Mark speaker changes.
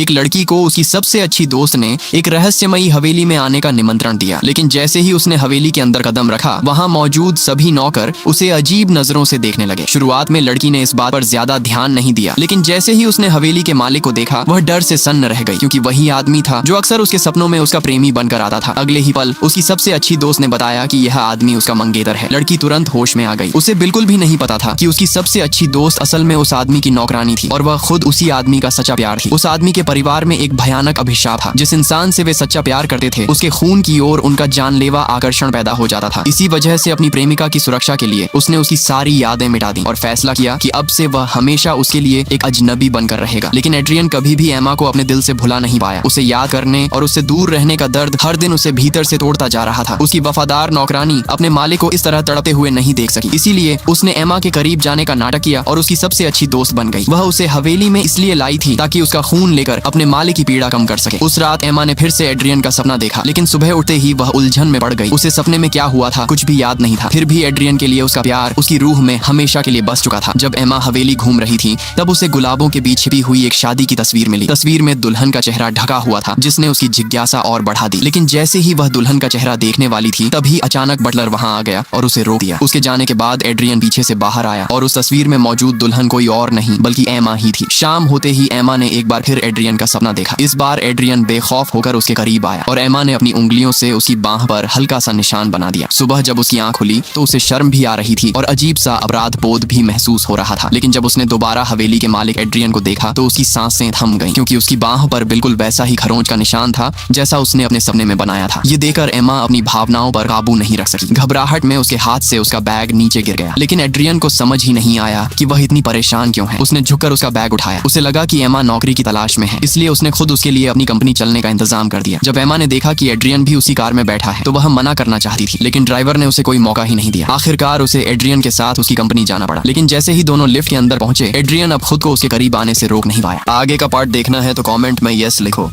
Speaker 1: एक लड़की को उसकी सबसे अच्छी दोस्त ने एक रहस्यमयी हवेली में आने का निमंत्रण दिया, लेकिन जैसे ही उसने हवेली के अंदर कदम रखा, वहाँ मौजूद सभी नौकर उसे अजीब नजरों से देखने लगे। शुरुआत में लड़की ने इस बात पर ज्यादा ध्यान नहीं दिया, लेकिन जैसे ही उसने हवेली के मालिक को देखा, वह डर से सन्न रह गई, क्योंकि वही आदमी था जो अक्सर उसके सपनों में उसका प्रेमी बनकर आता था। अगले ही पल उसकी सबसे अच्छी दोस्त ने बताया कि यह आदमी उसका मंगेतर है। लड़की तुरंत होश में आ गई। उसे बिल्कुल भी नहीं पता था कि उसकी सबसे अच्छी दोस्त असल में उस आदमी की नौकरानी थी और वह खुद उसी आदमी का सच्चा प्यार थी। उस आदमी के परिवार में एक भयानक अभिशाप था। जिस इंसान से वे सच्चा प्यार करते थे, उसके खून की ओर उनका जानलेवा आकर्षण पैदा हो जाता था। इसी वजह से अपनी प्रेमिका की सुरक्षा के लिए उसने उसकी सारी यादें मिटा दी और फैसला किया कि अब से वह हमेशा उसके लिए एक अजनबी बनकर रहेगा। लेकिन एड्रियन कभी भी एमा को अपने दिल से भुला नहीं पाया। उसे याद करने और उससे दूर रहने का दर्द हर दिन उसे भीतर से तोड़ता जा रहा था। उसकी वफादार नौकरानी अपने मालिक को इस तरह तड़पते हुए नहीं देख सकी, इसीलिए उसने एमा के करीब जाने का नाटक किया और उसकी सबसे अच्छी दोस्त बन गई। वह उसे हवेली में इसलिए लाई थी ताकि उसका खून लेकर अपने मालिक की पीड़ा कम कर सके। उस रात एमा ने फिर से एड्रियन का सपना देखा, लेकिन सुबह उठते ही वह उलझन में पड़ गई। उसे सपने में क्या हुआ था कुछ भी याद नहीं था। फिर भी एड्रियन के लिए उसका प्यार उसकी रूह में हमेशा के लिए बस चुका था। जब एमा हवेली घूम रही थी, तब उसे गुलाबों के बीच छिपी हुई एक शादी की तस्वीर मिली। तस्वीर में दुल्हन का चेहरा ढका हुआ था, जिसने उसकी जिज्ञासा और बढ़ा दी। लेकिन जैसे ही वह दुल्हन का चेहरा देखने वाली थी, तभी अचानक बटलर वहां आ गया और उसे रोक दिया। उसके जाने के बाद एड्रियन पीछे से बाहर आया और उस तस्वीर में मौजूद दुल्हन कोई और नहीं बल्कि एमा ही थी। शाम होते ही एमा ने एक बार फिर एड्रियन का सपना देखा। इस बार एड्रियन बेखौफ होकर उसके करीब आया और एमा ने अपनी उंगलियों से उसकी बाह पर हल्का सा निशान बना दिया। सुबह जब उसकी आंख खुली तो उसे शर्म भी आ रही थी और अजीब सा अपराध बोध भी महसूस हो रहा था। लेकिन जब उसने दोबारा हवेली के मालिक एड्रियन को देखा तो उसकी सांसें थम गईं, क्योंकि उसकी बाह पर बिल्कुल वैसा ही खरोंच का निशान था जैसा उसने अपने सपने में बनाया था। ये देखकर एमा अपनी भावनाओं पर काबू नहीं रख सकी। घबराहट में उसके हाथ से उसका बैग नीचे गिर गया, लेकिन एड्रियन को समझ ही नहीं आया कि वह इतनी परेशान क्यों है। उसने झुककर उसका बैग उठाया। उसे लगा कि एमा नौकरी की तलाश में है, इसलिए उसने खुद उसके लिए अपनी कंपनी चलने का इंतजाम कर दिया। जब एमा ने देखा कि एड्रियन भी उसी कार में बैठा है, तो वह मना करना चाहती थी, लेकिन ड्राइवर ने उसे कोई मौका ही नहीं दिया। आखिरकार उसे एड्रियन के साथ उसकी कंपनी जाना पड़ा। लेकिन जैसे ही दोनों लिफ्ट के अंदर पहुंचे, एड्रियन अब खुद को उसके करीब आने से रोक नहीं पाया। आगे का पार्ट देखना है तो कमेंट में यस लिखो।